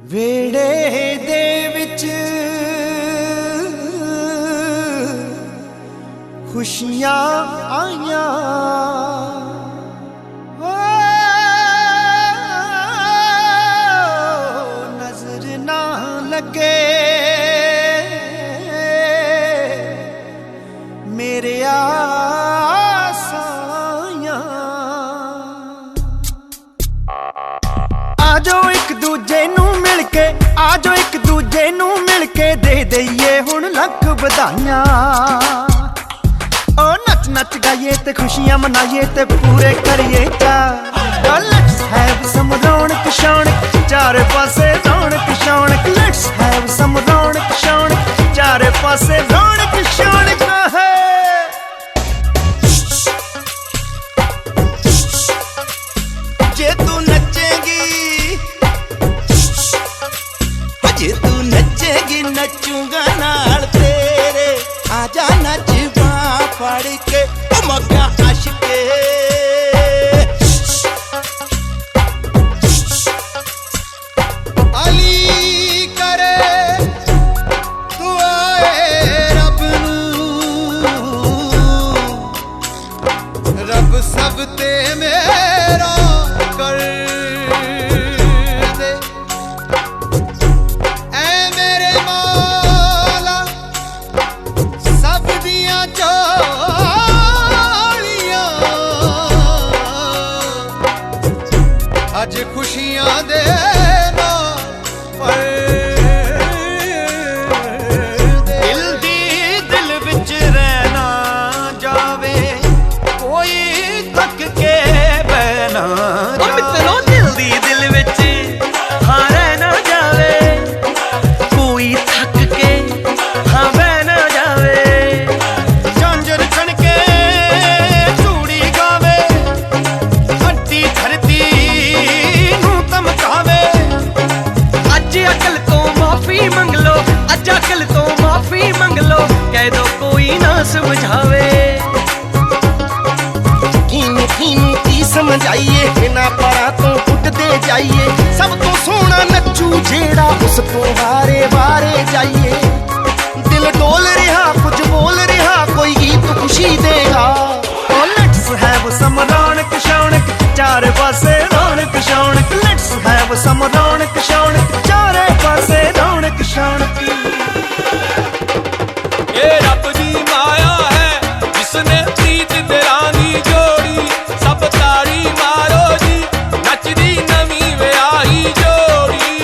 ਵੇੜੇ ਦੇ ਵਿੱਚ ਖੁਸ਼ੀਆਂ ਆਈਆਂ ਨਜ਼ਰ ਨਾ ਲੱਗੇ ਮੇਰੇ ਆਸਾਂ आजो एक दूजे नू मिल के आजो एक दूजे नू मिल के दे दईए हुण लख बधाइयां ओ नच नच गाइए ते खुशियां मनाइए ते पूरे करिए चा लेट्स हैव सम रौनक शौनक चारे पासे रौनक शौनक लेट्स हैव सम रौनक शौनक चारे पासे रौनक शौनक है जे तू नचेगी जे तू नचेगी नचूंगा नाल तेरे आजा नच बां फड़ के ओ मौका आशिके अली करे तू आए रब नू रब सब ते मेरा कर दे ऐ मेरे मौला सब दियां झोलियां अज खुशियां दे दिल दी दिल विच रहना जावे कोई थक के बहना मित्रों दिल दी दिल विच हाँ रहना जावे कोई थक के हाँ बहना जावे झांझर छणके चूड़ी गावे हड्डी धरती नू धमकावे अज अकल तो माफी मंग लो अज अकल तो माफी मंग लो कह दो कोई ना समझावे की समझाइए बिना पड़ा तो उठते जाइए सब तो सोना नचू जेड़ा उस तो वारे वारे जाइए दिल डोल रहा कुछ बोल रहा कोई गीत खुशी देगा लेट्स हैव सम रौनक शौनक चारे पासे रौनक शौनक लेट्स हैव सम रौनक शौनक चारे पासे रौनक शौनक ये रब दी माया है जिसने प्रीत दिलानी जोड़ी सब ताड़ी मारो जी नचदी नवी व्याही जोड़ी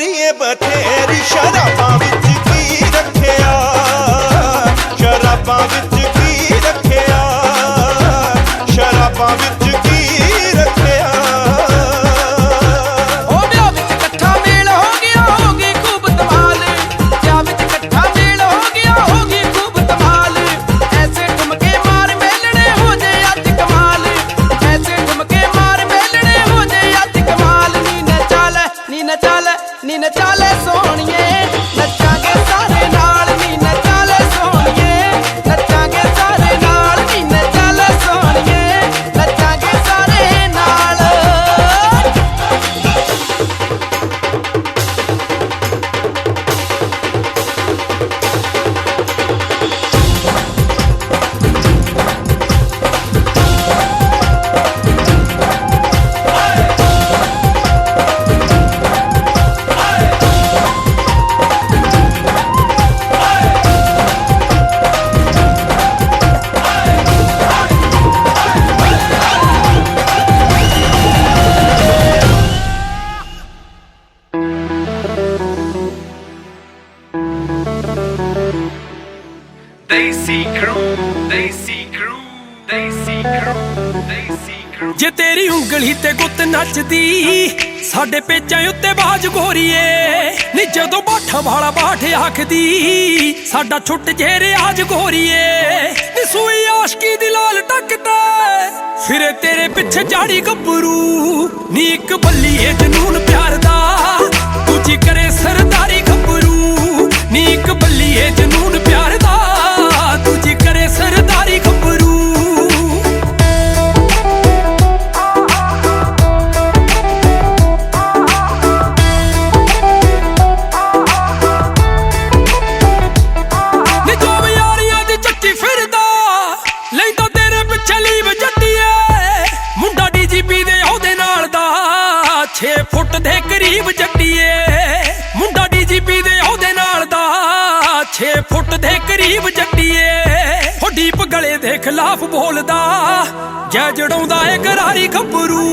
ਯਾਰੀਏ ਬਥੇਰੀ ਸ਼ਰਾਬਾਂ ਵਿੱਚ ਕੀ ਰੱਖਿਆ, ਸ਼ਰਾਬਾਂ ਵਿੱਚ ਕੀ ਰੱਖਿਆ, ਸ਼ਰਾਬਾਂ ਵਿੱਚ ਕੀ ਰੱਖਿਆ। ਉਹ ਵਿਆਹ ਵਿੱਚ ਇਕੱਠਾ ਮੇਲ ਹੋ ਗਿਆ, ਹੋ ਗਈ ਖੂਬ ਧਮਾਲ। ਵਿਆਹ ਵਿੱਚ ਇਕੱਠਾ ਮੇਲ ਹੋ ਗਿਆ, ਹੋ ਗਈ ਖੂਬ ਧਮਾਲ। ਐਸੇ ਠੁਮਕੇ ਮਾਰ ਮੇਲਣੇ ਹੋ ਜੇ ਅੱਜ ਕਮਾਲ, ਐਸੇ ਠੁਮਕੇ ਮਾਰ ਮੇਲਣੇ ਹੋ ਜੇ ਅੱਜ ਕਮਾਲ। ਨੀ ਨਚਾ ਲੈ, ਨੀ ਨਚਾ ਲੈ, ਨੀ ਨਚਾ ਲੈ ਸੋਹਣੀਏ, ਨੱਚਾਂਗੇ ਸਾਰੇ ਨਾਲ। ਨੀ ਨਚਾ ਲੈ ਸੋਹਣੀਏ, ਨੱਚਾਂਗੇ ਸਾਰੇ ਨਾਲ। ਨੀ ਨਚਾ ਲੈ ਸੋਹਣੀਏ, ਨੱਚਾਂਗੇ ਸਾਰੇ ਨਾਲ। Desi crew, Desi crew, Desi crew, Desi crew। ਜੇ ਤੇਰੀ ਉਂਗਲੀ ਤੇ ਗੁੱਤ ਨੱਚਦੀ ਸਾਡੇ ਪੇਚਾਂ ਉੱਤੇ ਬਾਜ ਗੋਰੀਏ ਨੀ ਜਦੋਂ ਬਾਠਾ ਵਾਲਾ ਬਾਠ ਆਖਦੀ ਸਾਡਾ ਛੁੱਟ ਜੇ ਰਿਆਜ ਗੋਰੀਏ ਨੀ ਸੂਈ ਆਸ਼ਕੀ ਦੀ ਲਾਲ ਟੱਕਦਾ ਫਿਰੇ ਤੇਰੇ ਪਿੱਛੇ ਜਾੜੀ ਗੱਭਰੂ ਨੀ ਇੱਕ ਬੱਲੀਏ ਜਨੂਨ ਪਿਆਰ ਦਾ ਦੂਜੀ ਕਰੇ ਸਰਦਾਰੀ ਗੱਭਰੂ ਨੀ ਇੱਕ ਬੱਲੀਏ ਜਨੂਨ ਪਿਆਰ ਦਾ ਦੂਜੀ ਕਰੇ ਸਰਦਾਰੀ ਗੱਭਰੂ। ਛੇ ਫੁੱਟ ਦੇ ਕਰੀਬ ਜੱਟੀਏ ਮੁੰਡਾ ਡੀਜੀਪੀ ਦੇ ਉਹਦੇ ਨਾਲ ਦਾ 6 ਫੁੱਟ ਦੇ ਕਰੀਬ ਜੱਟੀਏ ਹੋ ਡੀਪ ਗਲੇ ਦੇ ਖਿਲਾਫ ਬੋਲਦਾ ਜੈ ਜੜਾਉਂਦਾ ਏ ਗਰਾਰੀ ਗੱਭਰੂ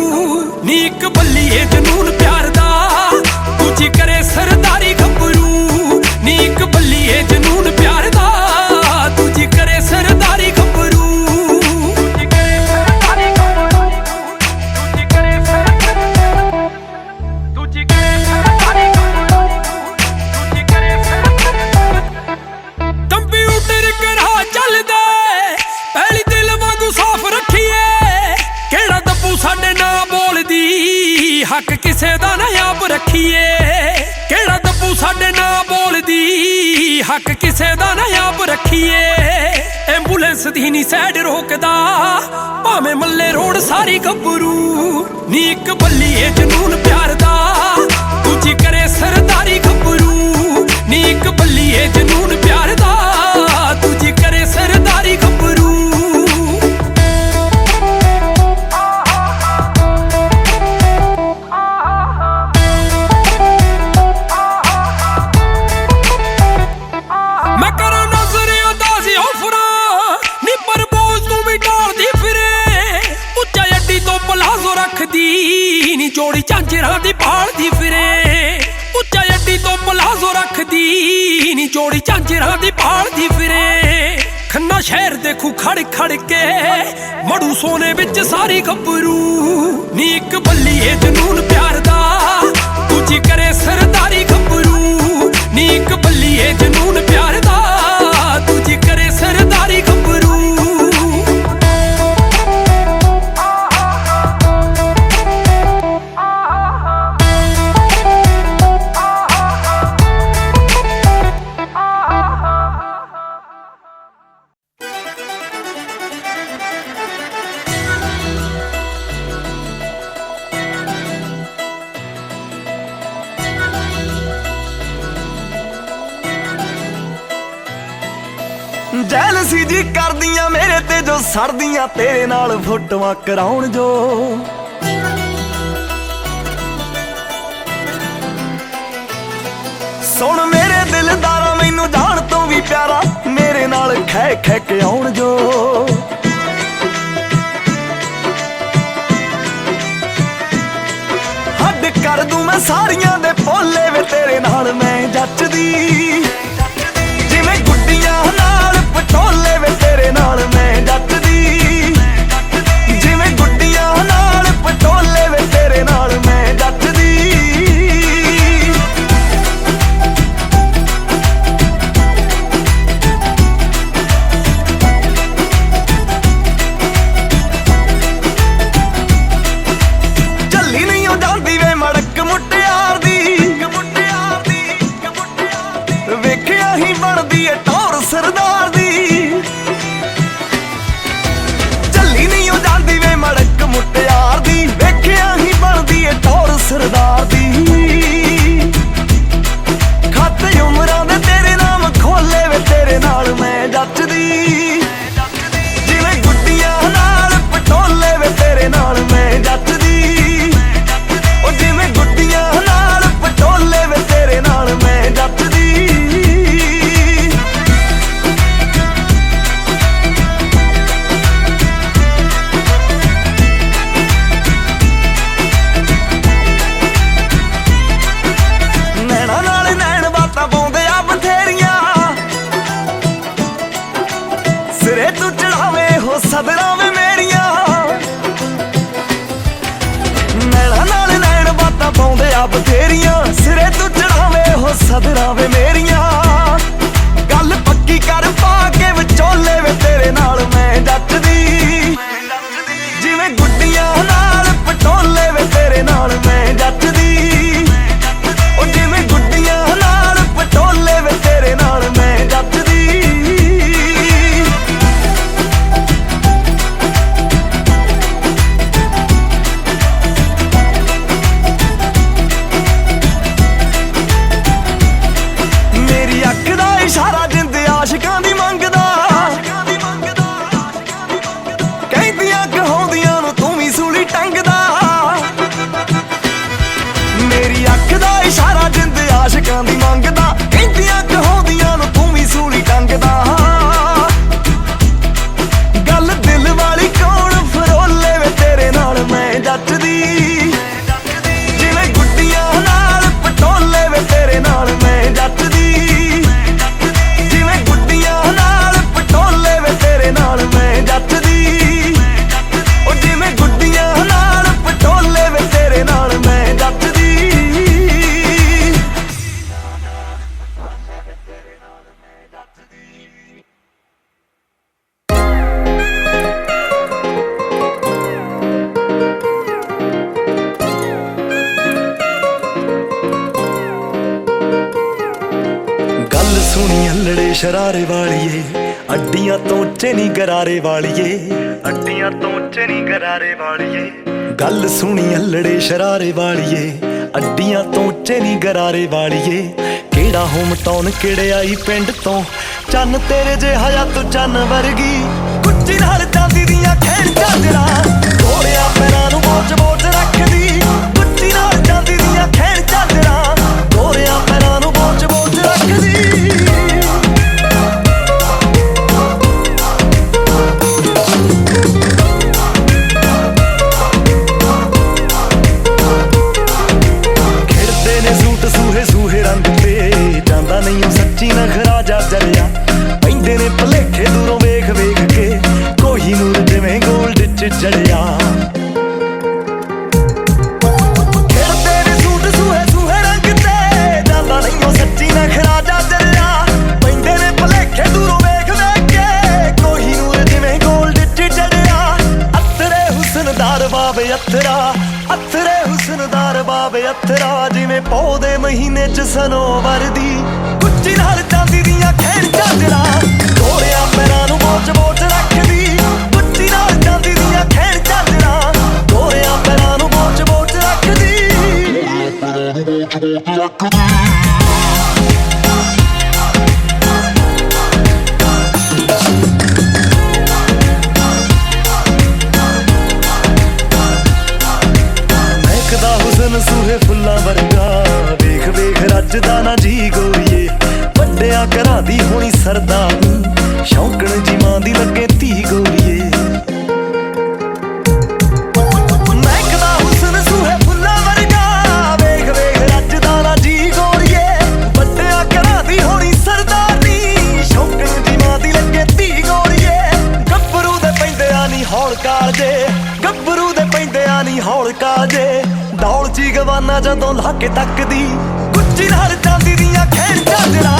ਨੀ ਇੱਕ ਬੱਲੀਏ ਜਨੂਨ ਪਿਆਰ ਦਾ ਦੂਜੀ ਕਰੇ ਸਰਦਾਰੀ ਗੱਭਰੂ ਨੀ ਇੱਕ ਬੱਲੀਏ ਜਨੂਨ ਪਿਆਰ ਦਾ ਦੂਜੀ ਕਰੇ ਸਰਦਾਰੀ ਗੱਭਰੂ। ਸਾਡੇ ਨਾਲ ਬੋਲਦੀ ਹੱਕ ਕਿਸੇ ਦਾ ਨਾ ਆਪ ਰੱਖੀਏ ਕਿਹੜਾ ਦੱਬੂ ਸਾਡੇ ਨਾਲ ਬੋਲਦੀ ਹੱਕ ਕਿਸੇ ਦਾ ਨਾ ਆਪ ਰੱਖੀਏ ਐਂਬੂਲੈਂਸ ਦੀ ਨੀ ਸਾਈਡ ਰੋਕਦਾ ਭਾਵੇਂ ਮੱਲੇ ਰੋਡ ਸਾਰੀ ਗੱਭਰੂ ਨੀ ਇੱਕ ਬੱਲੀਏ ਜਨੂਨ ਪਿਆਰ ਦਾ ਦੂਜੀ ਕਰੇ ਸਰਦਾਰੀ ਗੱਭਰੂ ਨੀ ਇੱਕ ਬੱਲੀਏ ਜਨੂਨ ਪਿਆਰ ਦਾ ਦੂਜੀ ਕਰੇ ਸਰਦਾਰੀ ਗੱਭਰੂ। ਨੀ ਜੋੜੀ ਝਾਂਜਰਾਂ ਦੀ ਭਾਲਦੀ ਫਿਰੇ ਉੱਚਾ ਅੱਡੀ ਤੋਂ ਪਲਾਜ਼ੋ ਰੱਖਦੀ ਨੀ ਜੋੜੀ ਝਾਂਜਰਾਂ ਦੀ ਭਾਲਦੀ ਫਿਰੇ ਖੰਨਾ ਸ਼ਹਿਰ ਦੇਖੂ ਖੜ ਖੜ ਕੇ ਮੜੂ ਸੋਨੇ ਵਿੱਚ ਸਾਰੀ ਗੱਭਰੂ ਨੀ ਇੱਕ ਬੱਲੀਏ ਜਨੂਨ ਪਿਆਰ ਦਾ ਦੂਜੀ ਕਰੇ ਸਰਦਾਰੀ ਗੱਭਰੂ ਨੀ ਇੱਕ ਬੱਲੀਏ ਜਨੂਨ ਪਿਆਰ ਦਾ ਦੂਜੀ ਕਰੇ ਸਰਦਾਰੀ ਗੱਭਰੂ। ਜੈਲਸੀ ਜੀ ਕਰਦੀਆਂ ਮੇਰੇ ਤੇ ਜੋ ਸੜਦੀਆਂ ਤੇਰੇ ਨਾਲ ਫੋਟੋਆਂ ਕਰਾਉਣ ਜੋ ਸੁਣ ਮੇਰੇ ਦਿਲਦਾਰਾ ਮੈਨੂੰ ਜਾਣ ਤੋਂ ਵੀ ਪਿਆਰਾ ਮੇਰੇ ਨਾਲ ਖੈ ਖੈ ਕੇ ਆਉਣ ਜੋ ਹੱਦ ਕਰ ਦੂੰ ਮੈਂ ਸਾਰੀਆਂ ਦੇ ਭੋਲੇ ਵੇ ਤੇਰੇ ਨਾਲ ਮੈਂ ਜੱਚਦੀ ਜਿਵੇਂ ਗੁੱਡੀਆਂ ਨਾਲ ਪਟੋਲੇ ਵੇ ਤੇਰੇ ਨਾਲ ਮੈਂ ਜੱਚਦੀ ਜਿਵੇਂ ਗੁੱਡੀਆਂ ਨਾਲ ਪਟੋਲੇ ਵੇ ਤੇਰੇ ਨਾਲ ਮੈਂ ਜੱਚਦੀ ਚੱਲੀ ਨਹੀਂ ਉਹ ਜਾਂਦੀ ਵੇ ਮੜਕ ਮੁਟਿਆਰ ਦੀ ਵੇਖਿਆ ਹੀ ਬਣਦੀ ਏ ਟੌਰ ਸਰਦਾਰ ਦੀ ਚੱਲੀ ਨਹੀਂ ਉਹ ਜਾਂਦੀ ਵੇ ਮੜਕ ਮੁਟਿਆਰ ਦੀ ਵੇਖਿਆ ਹੀ ਬਣਦੀ ਏ ਟੌਰ ਸਰਦਾਰ ਦੀ ਖਾਤੇ ਉਮਰਾਂ ਦੇ ਤੇਰੇ ਨਾਮ ਖੋਲੇ ਵੇ ਤੇਰੇ ਨਾਲ ਮੈਂ ਜੱਚਦੀ ਜਿਵੇਂ ਗੁੱਡੀਆਂ ਨਾਲ ਪਟੋਲੇ ਵੇ ਤੇਰੇ ਨਾਲ ਮੈਂ ਜੱਚਦੀ ਉਹ ਜਿਵੇਂ ਗੁੱਡੀਆਂ ਨਾਲ ਪਟੋਲੇ ਵੇ ਤੇਰੇ ਨਾਲ ਮੈਂ ਜੱਚਦੀ ਨੈਣਾ ਨਾਲ ਨੈਣ ਬਾਤਾਂ ਪਾਉਂਦੇ ਆ ਬਥੇਰੀਆਂ ਸਿਰੇ ਤੂੰ ਚੜਾਵੇ ਹੋ ਸਦਰਾਂ ਵੇ ਮੇਰੀਆਂ ਨੈਣਾ ਨਾਲ ਨੈਣ ਬਾਤਾਂ ਪਾਉਂਦੇ ਆ ਬਥੇਰੀਆਂ ਸਿਰੇ ਤੂੰ ਚੜਾਵੇ ਹੋ ਸਦਰਾਂ ਵੇ ਮੇਰੀਆਂ ਗੱਲ ਪੱਕੀ ਕਰ ਪਾ ਕੇ ਵਿਚੋਲੇ ਵੇ ਤੇਰੇ ਨਾਲ ਮੈਂ ਜੱਚਦੀ ਜਿਵੇਂ ਗੁੱਡੀਆਂ ਨਾਲ ਪਟੋਲੇ ਵੇ ਤੇਰੇ ਨਾਲ ਮੈਂ ਜੱਚਦੀ ਉਹ ਜਿਵੇਂ ਗੁੱਡੀਆਂ ਨਾਲ ਪਟੋਲੇ ਵੇ ਤੇਰੇ ਨਾਲ ਮੈਂ ਜੱਚਦੀ ਮੇਰੀ ਅੱਖ ਦਾ ਇਸ਼ਾਰਾ ਜਿੰਦ ਆਸ਼ਿਕਾਂ ਦੀ ਮੰਗਦਾ ਕਹਿੰਦੀਆਂ ਕਹਾਉਂਦੀਆਂ ਨੂੰ ਤੂੰ ਵੀ ਸੂਲੀ ਟੰਗਦਾ ਮੇਰੀ ਅੱਖ ਦਾ ਇਸ਼ਾਰਾ ਜਿੰਦ ਆਸ਼ਿਕਾਂ ਦੀ ਮੰਗਦਾ ਕਹਿੰਦੀਆਂ ਕਹਾਉਂਦੀਆਂ ਨੂੰ ਤੂੰ ਵੀ ਸੂਲੀ ਟੰਗਦਾ ਗੱਲ ਦਿਲ ਵਾਲੀ ਕੌਣ ਫਰੋਲੇ ਵੇ ਤੇਰੇ ਨਾਲ ਮੈਂ ਜੱਚਦੀ ਜਿਵੇਂ ਗੁੱਡੀਆਂ ਨਾਲ ਪਟੋਲੇ ਵੇ ਤੇਰੇ ਨਾਲ ਮੈਂ ਜੱਚਦੀ ਜਿਵੇਂ ਗੁੱਡੀਆਂ ਨਾਲ ਪਟੋਲੇ ਵੇ ਤੇਰੇ ਨਾਲ ਮੈਂ ਜੱਚਦੀ ਉਹ ਜਿਵੇਂ ਗੁੱਡੀਆਂ ਨਾਲ ਪਟੋਲੇ ਵੇ ਤੇਰੇ ਨਾਲ ਮੈਂ ਜੱਚਦੀ ਗੱਲ ਸੁਣੀ ਹੱਲੜੇ ਸ਼ਰਾਰੇ ਵਾਲੀਏ ਅੱਡੀਆਂ ਤੋਂ ਉੱਚੇ ਨੀ ਗਰਾਰੇ ਵਾਲੀਏ ਅੱਡੀਆਂ ਤੋਂ ਉੱਚੇ ਨੀ ਗਰਾਰੇ ਵਾਲੀਏ ਗੱਲ ਸੁਣੀ ਹੱਲੜੇ ਸ਼ਰਾਰੇ ਵਾਲੀਏ ਅੱਡੀਆਂ ਤੋਂ ਉੱਚੇ ਨੀ ਗਰਾਰੇ ਵਾਲੀਏ ਕਿਹੜਾ ਹੋਮ ਟਾਊਨ ਕਿਹੜੇ ਆਈ ਪਿੰਡ ਤੋਂ ਚੰਨ ਤੇਰੇ ਜਿਹਾ ਜਾਂ ਤੂੰ ਚੰਨ ਵਰਗੀ ਕੁੱਚੀ ਨਾਲ ਚਾਂਦੀ ਦੀਆਂ ਖੇਡ ਝਾਂਜਰਾਂ ਗੋਰਿਆਂ ਪੈਰਾਂ ਨੂੰ ਬੋਚ ਬੋਚ ਰੱਖਦੀ ਕੁੱਚੀ ਨਾਲ ਚਾਂਦੀ ਦੀਆਂ ਖੇਡ ਝਾਂਜਰਾਂ ਗੋਰਿਆਂ ਪੈਰਾਂ ਨੂੰ ਬੋਚ ਬੋਚ ਰੱਖਦੀ ਖਿੜਦੇ ਨੇ ਸੂਟ ਸੂਹੇ ਸੂਹੇ ਰੰਗ ਤੇ ਜਾਂਦਾ ਨਹੀਂ ਉਹ ਸੱਚੀ ਨਖਰਾ ਜਾ ਜਲਿਆ ਪੈਂਦੇ ਨੇ ਭਲੇਖੇ ਦੂਰੋਂ ਵੇਖ ਵੇਖ ਕੇ ਕੋਈ ਨੂਰ ਜਿਵੇਂ ਗੋਲਡ ਚ ਜੜਿਆ ਖਿੜਦੇ ਨੇ ਸੂਟ ਸੂਹੇ ਸੂਹੇ ਰੰਗ ਤੇ ਜਾਂਦਾ ਨਹੀਂ ਉਹ ਸੱਚੀ ਨਖਰਾ ਜਾ ਜਲਿਆ ਪੈਂਦੇ ਨੇ ਭਲੇਖੇ ਦੂਰੋਂ ਵੇਖ ਵੇਖ ਕੇ ਕੋਈ ਨੂਰ ਜਿਵੇਂ ਗੋਲਡ ਚ ਜੜਿਆ ਅਥਰੇ ਹੁਸਨਦਾਰ ਬਾਬੇ ਅਥਰਾ ਅਥਰੇ ਹੁਸਨਦਾਰ ਬਾਬੇ ਅਥਰਾ ਜਿਵੇਂ ਪੌਦੇ ਮਹੀਨੇ ਚ ਸਨੋਵਰ ਦੀ ਕੁੱਚੀ ਨਾਲ ਚਾਂਦੀ ਦੀਆਂ ਖੇਡ ਝਾਂਜਰਾਂ ਗੋਰਿਆਂ ਪੈਰਾਂ ਨੂੰ ਬੋਚ ਬੋਚ ਰੱਖਦੀ ਕੁੱਚੀ ਨਾਲ ਚਾਂਦੀ ਦੀਆਂ ਖੇਡ ਝਾਂਜਰਾਂ ਗੋਰਿਆਂ ਪੈਰਾਂ ਨੂੰ ਬੋਚ ਬੋਚ ਰੱਖਦੀ ਮਹਿਕਦਾ ਹੁਸਨ ਸੂਹੇ ਫੁੱਲਾਂ ਵਰਗਾ ਵੇਖ ਵੇਖ ਰੱਜਦਾ ਨਾ ਜੀ ਗੋਰੀਏ ਵੱਡਿਆਂ ਘਰਾਂ ਦੀ ਹੋਣੀ ਸਰਦਾਰਨੀ ਸ਼ੌਂਕਣ ਜੀ ਮਾਂ ਦੀ ਲੱਗੇ ਧੀ ਗੋਰੀਏ ਮਹਿਕਦਾ ਹੁਸਨ ਸੂਹੇ ਫੁੱਲਾਂ ਵਰਗਾ ਵੇਖ ਵੇਖ ਜਦੋਂ ਲਾ ਕੇ ਤੱਕਦੀ ਗੁੱਚੀ ਨਾਲ ਚਾਂਦੀ ਦੀਆਂ ਖੈਣ ਝਾਂਜਰਾਂ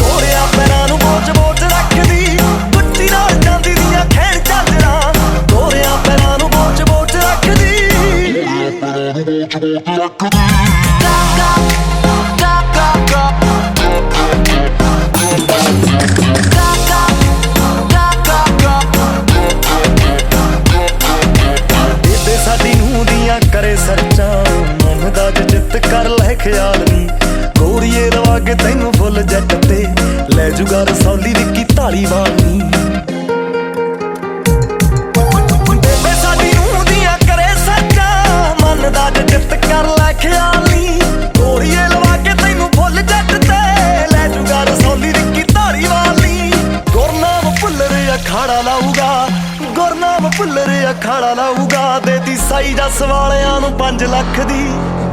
ਗੋਰਿਆਂ ਪੈਰਾਂ ਨੂੰ ਬੋਚ ਰੱਖਦੀ ਗੁੱਚੀ ਨਾਲ ਚਾਂਦੀ ਦੀਆਂ ਖੈਣ ਝਾਂਜਰਾਂ ਗੋਰਿਆਂ ਪੈਰਾਂ ਨੂੰ ਬੋਚ ਰੱਖਦੀ ਬੇਬੇ ਸਾਡੀ ਨੂੰਹ ਦੀਆਂ ਕਰੇ ਸਰਚਾਂ ਮਨ ਦਾ ਜਿੱਤ ਕਰ ਲੈ ਖਿਆਲ ਨੀ ਗੋਰੀਏ ਲਵਾ ਕੇ ਤੈਨੂੰ ਫੁੱਲ ਜੱਟ ਤੇ ਲੈ ਜੂਗਾ ਰਸੌਲੀ ਵਿੱਕੀ ਧਾਲੀਵਾਲ ਨੀ ਬੇਬੇ ਸਾਡੀ ਨੂੰਹ ਦੀਆਂ ਕਰੇ ਸਰਚਾਂ ਮਨ ਦਾ ਜਿੱਤ ਕਰ ਲੈ ਖਿਆਲ ਨੀ ਗੋਰੀਏ ਲਵਾ ਕੇ ਤੈਨੂੰ ਫੁੱਲ ਜੱਟ ਤੇ ਲੈ ਜੂਗਾ ਰਸੌਲੀ ਵਿੱਕੀ ਧਾਲੀਵਾਲ ਨੀ ਗੁਰਨਾਮ ਭੁੱਲਰ ਅਖਾੜਾ ਲਾਊਗਾ ਗੁਰਨਾਮ ਭੁੱਲਰ ਅਖਾੜਾ ਲਾਊਗਾ ਦੇਤੀ ਸਾਈ ਜੱਸ ਵਾਲਿਆਂ ਨੂੰ 5 ਲੱਖ ਦੀ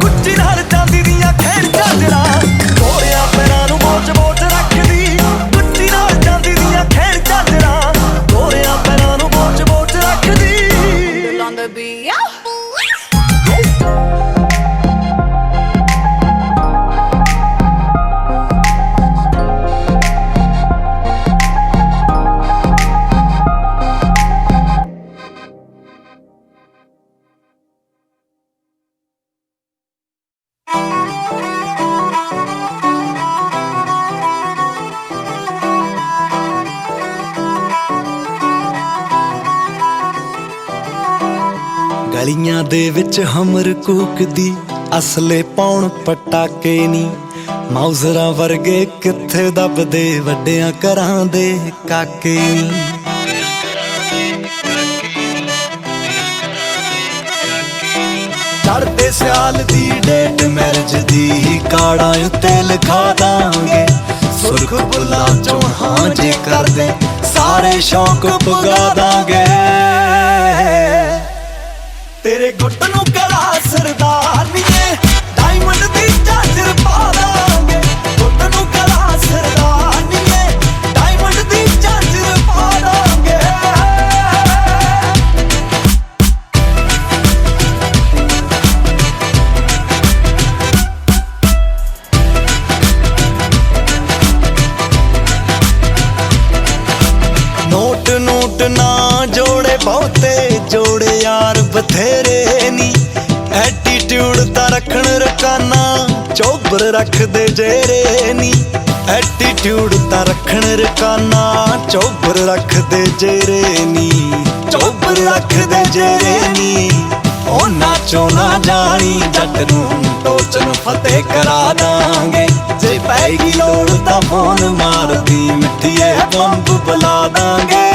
ਗੁੱਚੀ ਨਾਲ ਚਾਂਦੀ ਦੀਆਂ ਖੈਣ ਝਾਂਜਰਾਂ ਗੋਰਿਆਂ ਪੈਰਾਂ ਨੂੰ ਬੋਚ ਰੱਖਦੀ ਗੁੱਚੀ ਨਾਲ ਚਾਂਦੀ ਦੀਆਂ ਖੈਣ ਝਾਂਜਰਾਂ ਗੋਰਿਆਂ ਪੈਰਾਂ ਨੂੰ ਬੋਚ ਰੱਖਦੀ ਗਲੀਆਂ ਦੇ ਵਿੱਚ ਹਮਰ ਕੂਕਦੀ ਅਸਲੇ ਪਾਉਣ ਪਟਾਕੇ ਨੀ ਮਾਊਜ਼ਰਾਂ ਵਰਗੇ ਕਿੱਥੇ ਦੱਬਦੇ ਵੱਡਿਆਂ ਘਰਾਂ ਦੇ ਕਾਕੇ ਨੀ ਚੜ੍ਹਦੇ ਸਿਆਲ ਦੀ ਡੇਟ ਮੈਰਿਜ ਦੀ ਕਾਰਡਾਂ ਉੱਤੇ ਲਿਖਾ ਦਾਂਗੇ ਸੁਰਖ ਬੁੱਲਾਂ ਚੋਂ ਹਾਂ ਜੇ ਕਰਦੇ ਸਾਰੇ ਸ਼ੌਕ ਪੁਗਾ ਦਾਂਗੇ ਤੇਰੇ ਗੁੱਟ ਨੂੰ ਕਰਾ ਸਰਦਾਰਨੀਏ ਡਾਇਮੰਡ ਦੀ ਝਾਂਜਰ ਪਾ ਦਾਂਗੇ ਗੁੱਟ ਨੂੰ ਕਰਾ ਸਰਦਾਰਨੀਏ ਡਾਇਮੰਡ ਦੀ ਝਾਂਜਰ ਪਾ ਦਾਂਗੇ ਨੋਟ ਨਾ ਜੋੜੇ ਬਹੁਤੇ ਜੋੜੇ ਯਾਰ ਬਥੇਰੇ ਨੀ ਐਟੀਟਿਊਡ ਤਾਂ ਰੱਖਣ ਰਕਾਨਾ ਚੋਬਰ ਰੱਖਦੇ ਜੇਰੇ ਨੀ ਐਟੀਟਿਊਡ ਤਾਂ ਰੱਖਣ ਰਕਾਨਾ ਚੋਬਰ ਰੱਖਦੇ ਜੇਰੇ ਨੀ ਚੋਬਰ ਰੱਖਦੇ ਜੇਰੇ ਨੀ ਉਹਨਾਂ ਚੋਂ ਨਾ ਜਾਣੀ ਜੱਟ ਨੂੰ ਟੋਚਨ ਫਤਿਹ ਕਰਾ ਦਾਂਗੇ ਜੇ ਪੈਗੀ ਲੋੜ ਤਾਂ ਫੋਨ ਮਾਰਦੀ ਮਿੱਠੀਏ ਬੰਬ ਬੁਲਾ ਦਾਂਗੇ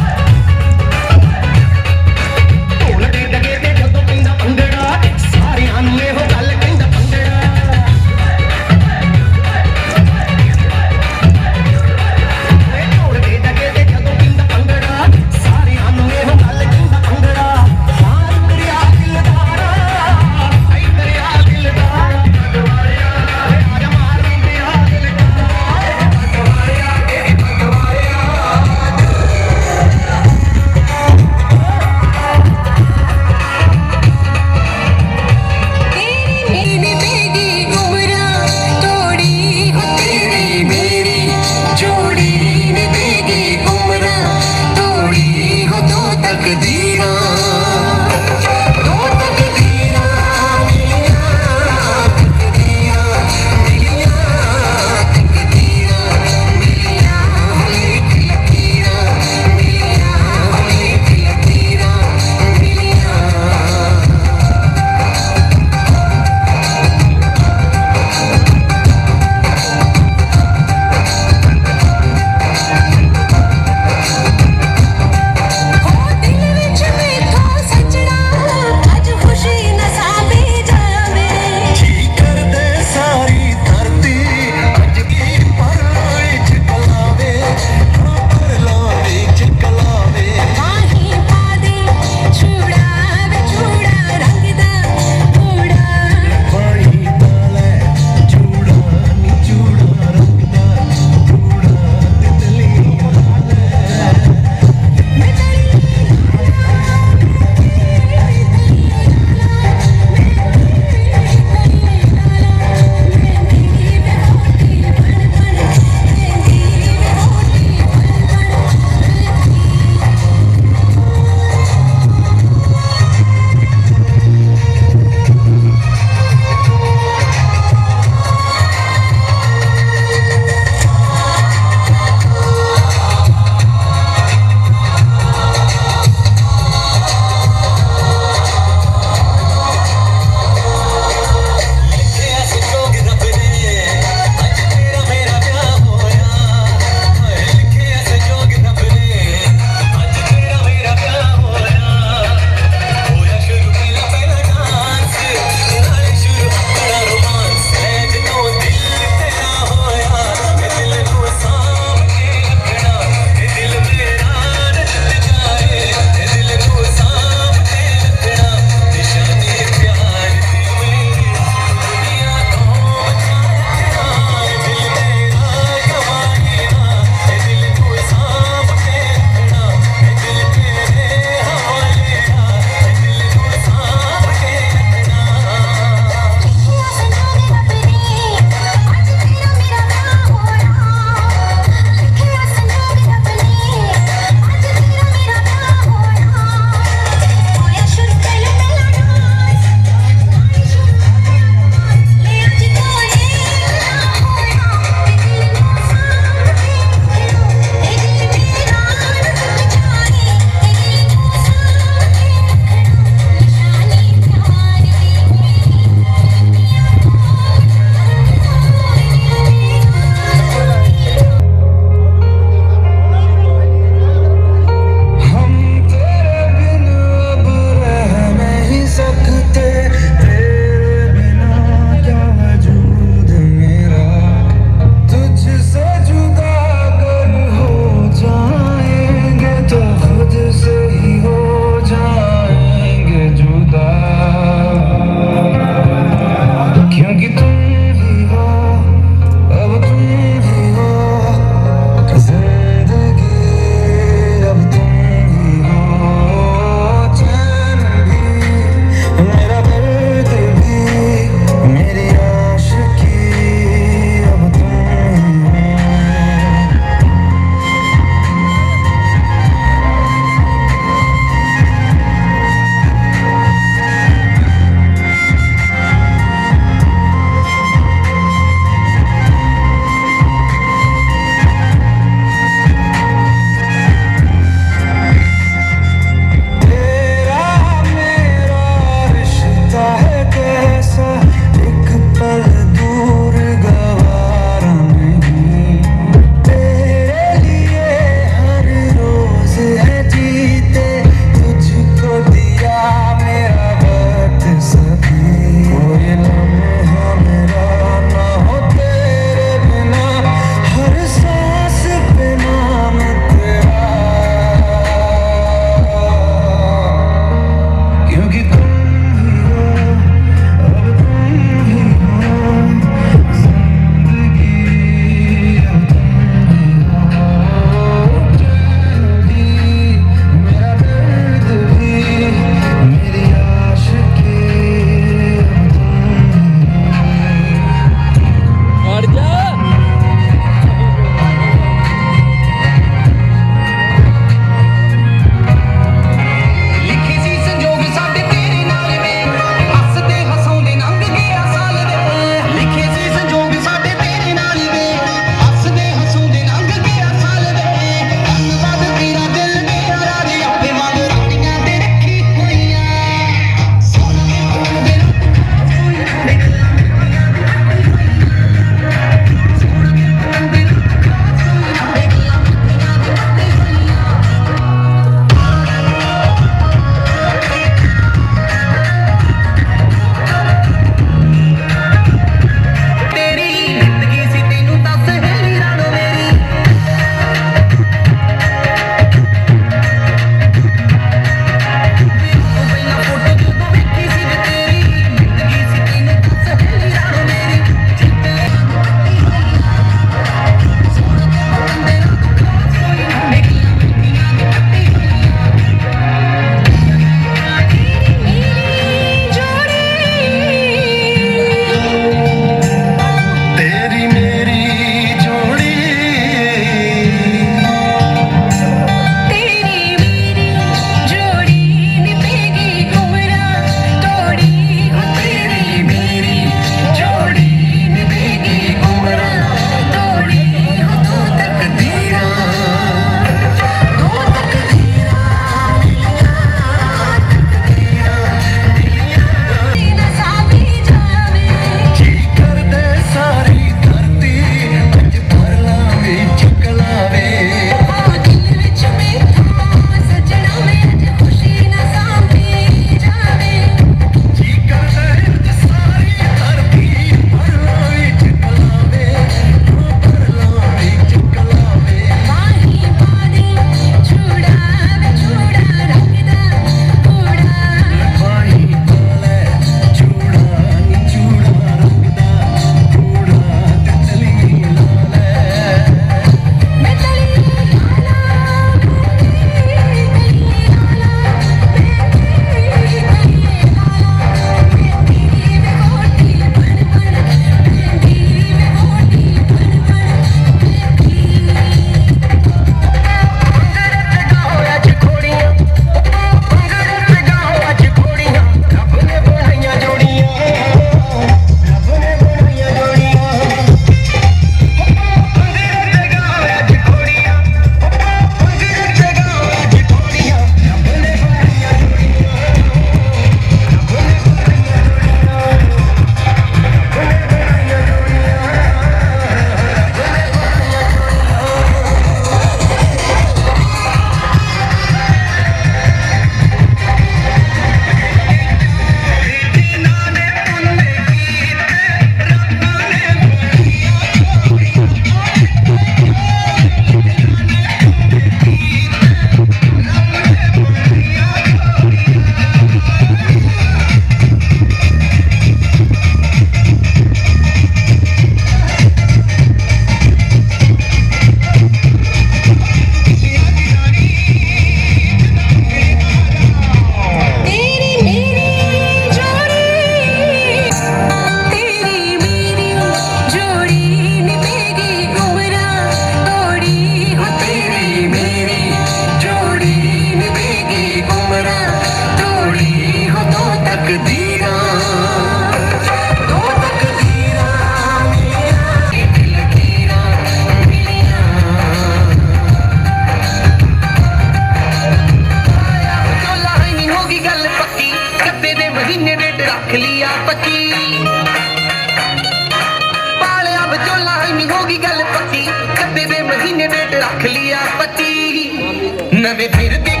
ਨਵੇਂ ਫਿਰਦੇ